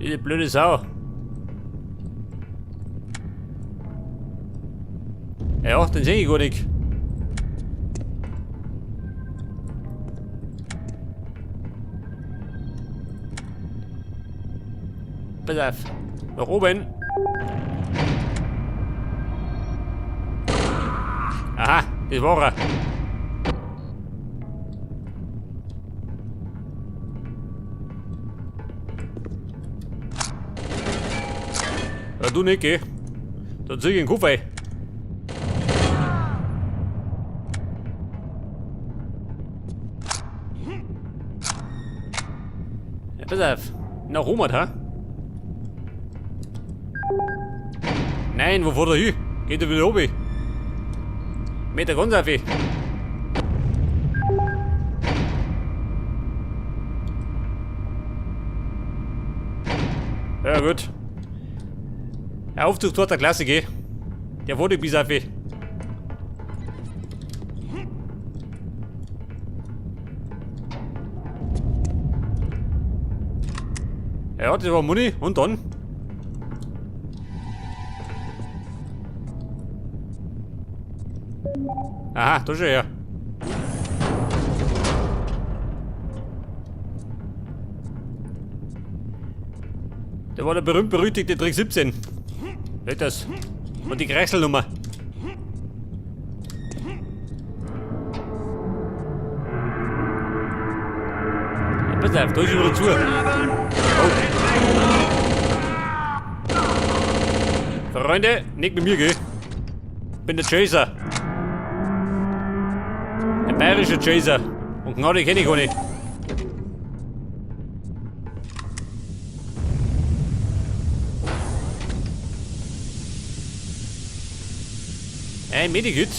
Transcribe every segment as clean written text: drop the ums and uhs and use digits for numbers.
Diese blöde Sau. Ja, den sehe ich gar nicht. Pass auf. Nach oben. Aha, das war er. Ja, du nicht, geh. Dann zieh ich den Kopf ein. Ja, pass auf. Nach oben, ha? Nein, wo fährt er hin? Geht er wieder oben? Mit der ganz auf. Ja gut. Der Aufzug dort der Klasse, geh. Der wurde bis auf. Ja, das war Muni. Und dann? Aha, da schon her. Der war der berühmt-berüchtigte Trick 17. Nicht das. Und die Kreiselnummer. Ja, pass auf, da ist wieder zu. Oh. Freunde, nicht mit mir, gell? Ich bin der Chaser. Ein bayerischer Chaser. Und Gnade kenne ich gar nicht. Ein Medikit.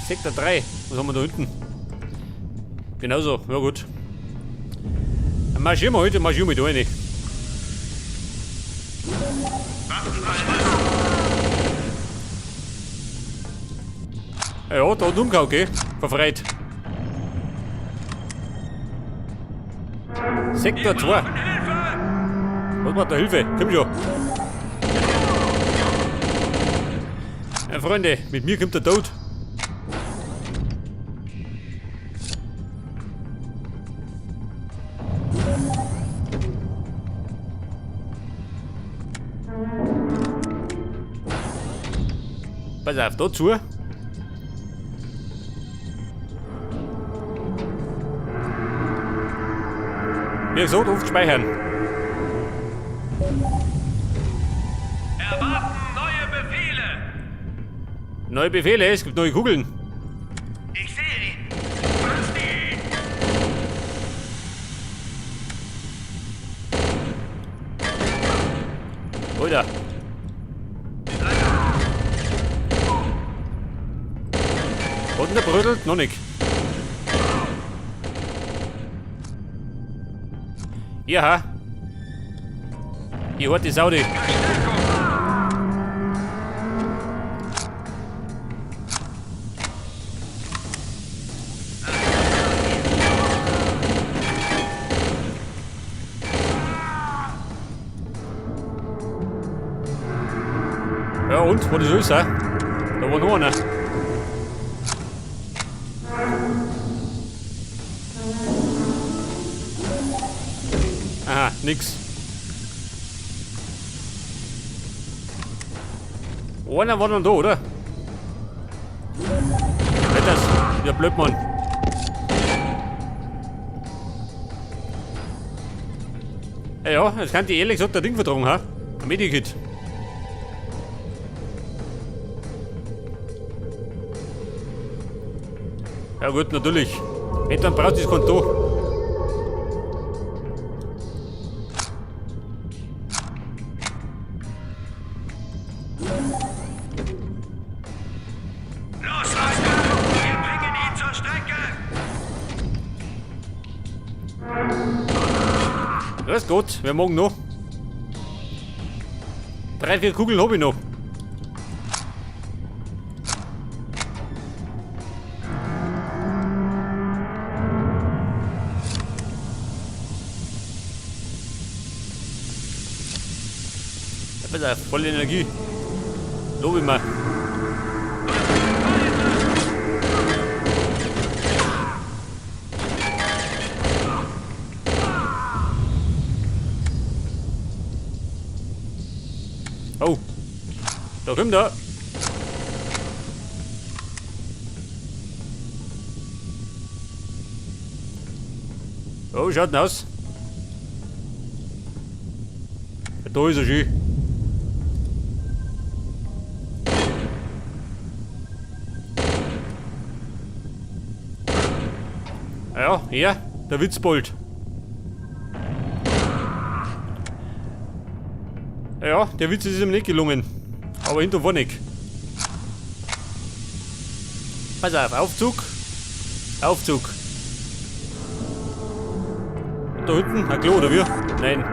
Sektor 3. Was haben wir da unten? Genauso, ja gut. Dann marschieren wir heute, marschieren wir da rein. Ja, da hat umgehauen, gell? Verfreit. Sektor 2. Was macht der Hilfe? Komm schon. Ja, Freunde, mit mir kommt der Tod. Pass auf, da zu. Wie gesagt, oft speichern. Erwarten neue Befehle. Neue Befehle, es gibt neue Kugeln. Ich sehe ihn. Fast ihn. Alter. Und der brödelt noch nicht. Ja, hier hat die Saudi. Ja und, was ist alles, da war noch einer. Aha, nix. Einer war noch da, oder? Nicht das, der Blödmann. Ja, jetzt kann die ehrlich gesagt der Ding vertragen, ha? Ein Medikit. Ja gut, natürlich. Nicht, dann braucht es das Konto. Los, Leute! Wir bringen ihn zur Strecke! Grüß Gott, wer mag noch? 3, 4 Kugeln hab ich noch. Pass auf, volle Energie. Lob ich mal. Oh, da kommt er. Oh, schaut denn aus. Da ist er schön. Ja, hier, der Witzbold. Ja, der Witz ist ihm nicht gelungen. Aber hinter war nicht. Pass auf, Aufzug. Aufzug. Da hinten, ein Klo oder wie? Nein.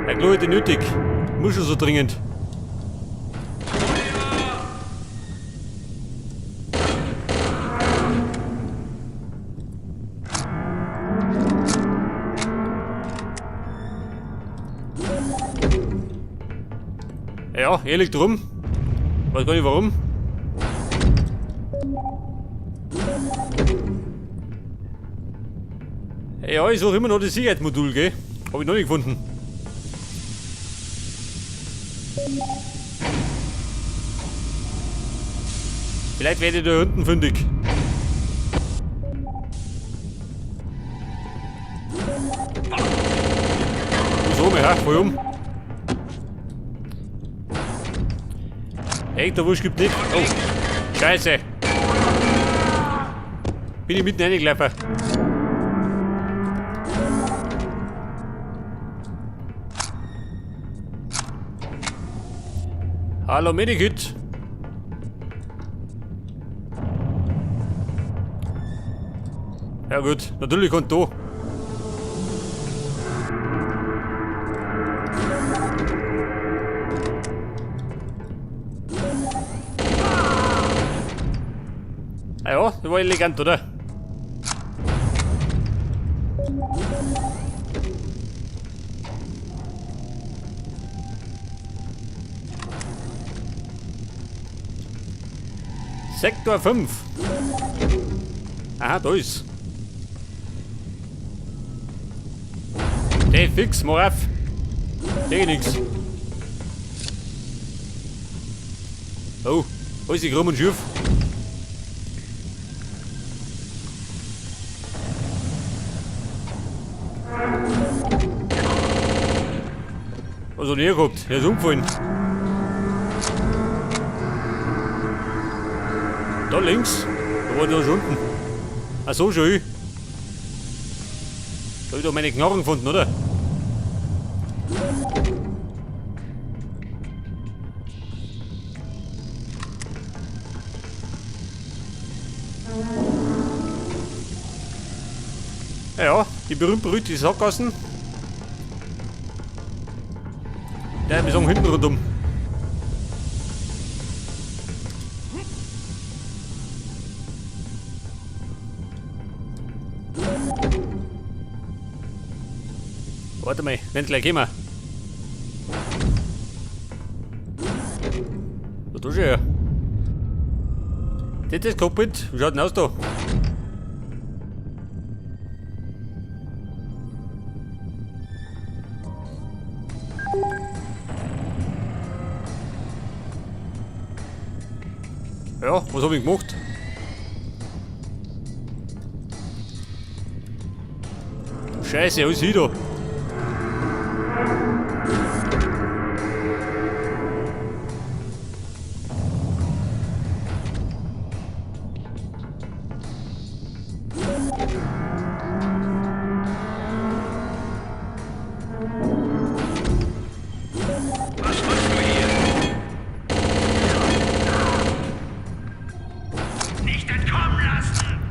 Ein Klo hätte nötig. Muss schon so dringend. Ja, er liegt rum. Weiß gar nicht warum. Ja, ich suche immer noch das Sicherheitsmodul, gell? Hab ich noch nicht gefunden. Vielleicht werde ich da unten fündig. So, mehr, voll um. Echt, der Wusch gibt nicht. Oh, Scheiße. Bin ich mitten reingelaufen. Hallo Medikit. Ja gut, natürlich kommt da. Ah ja, das war elegant, oder? Sektor 5. Aha, da ist. Der fix, mach auf. Sehe nix. Oh, alles ist krumm und schief. Was hat er gehabt? Er ist umgefallen. Da links? Da war der schon unten. Ach so, schön. Da hab ich doch meine Knarren gefunden, oder? Ja, die berühmt-berühmte Sackgassen. Ja, wir sagen hinten rundum. Warte mal, wenn gleich kommen. So, da schon her. Das ist das Cockpit. Wie schaut denn aus da? Ja, was hab ich gemacht? Scheiße, alles wieder.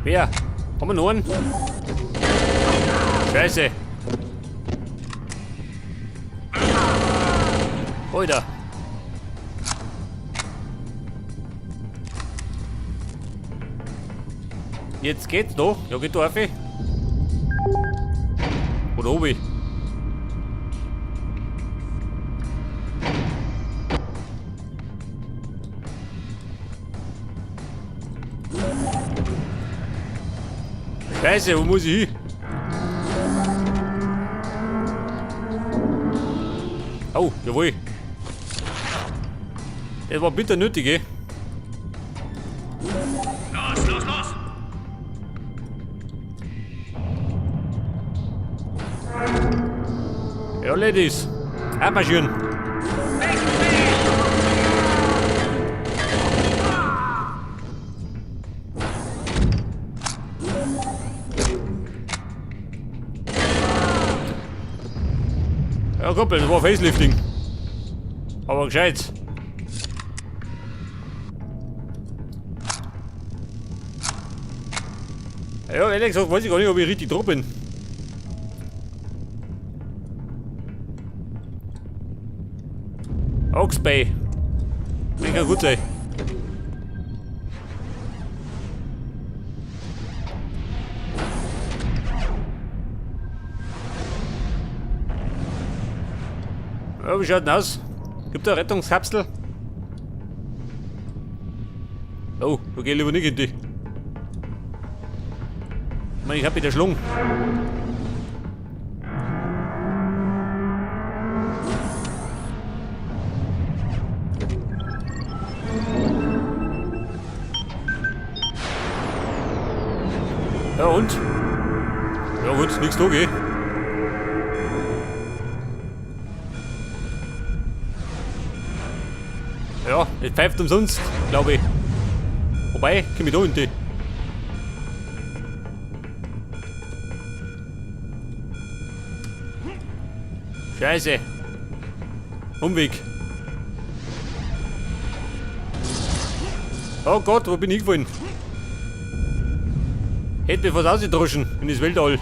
Wer? Haben wir noch einen? Scheiße. Alter. Jetzt geht's doch. Ja, geht da auf. Oder oben. Scheiße, wo muss ich hin? Oh, jawohl. Das war bitter nötig, eh? Los, los, los! Ja, Ladies. Abmarschieren. Ja, Kumpel, das war Facelifting. Aber gescheit. Ja, ehrlich gesagt, weiß ich gar nicht, ob ich richtig drauf bin. Ox Bay. Das kann gut sein. Ja, wie schaut denn aus? Gibt da eine Rettungskapsel? Oh, da geh ich lieber nicht in die. Ich meine, ich hab wieder Schlung. Ja und? Ja gut, nichts da geh. Ja, es pfeift umsonst, glaube ich. Wobei, komm ich da hinten. Scheiße. Umweg. Oh Gott, wo bin ich gefallen? Hätte mir was ausgedroschen in das Weltall.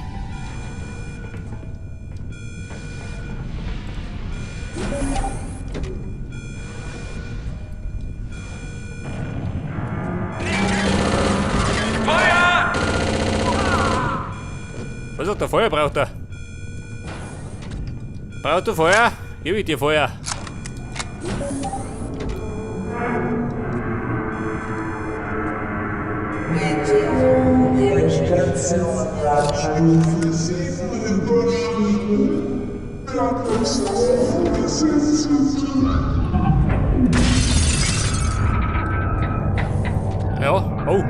Feuer! Was sagt der Feuer braucht er? Braucht du Feuer? Gib ich dir Feuer. Station Radstufe 7 überschritten. Ja, oh.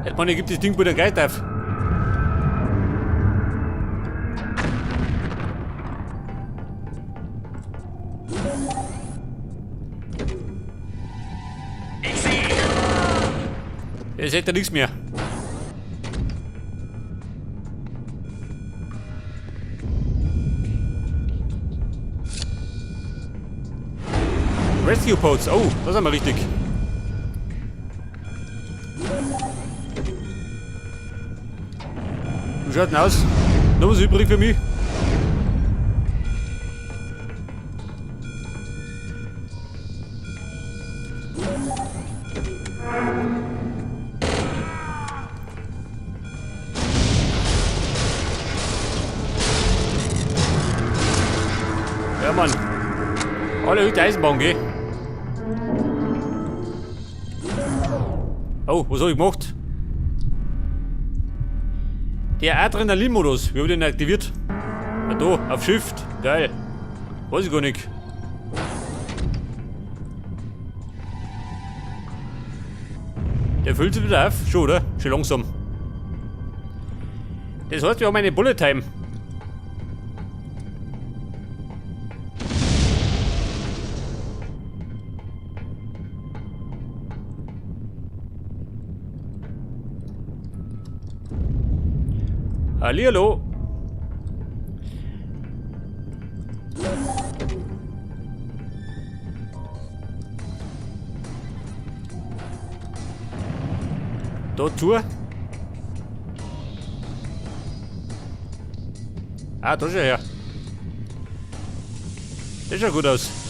Hätte man nicht, gibt das Ding bei der Geist auf. Ich sehe ihn! Jetzt hätte er nichts mehr. Rescue Pods, oh, das haben wir richtig. Wie schaut denn aus? Noch was übrig für mich? Ja, Mann. Alle Hütte Eisenbahn, geh. Oh, was hab ich gemacht? Der Adrenalin-Modus, wie hab ich den aktiviert? Na da, auf Shift. Geil. Weiß ich gar nicht. Der füllt sich wieder auf. Schon, oder? Schon langsam. Das heißt, wir haben eine Bullet Time. Hallihallo. Dort Tour. Ah, da ist er her. Das schaut gut aus.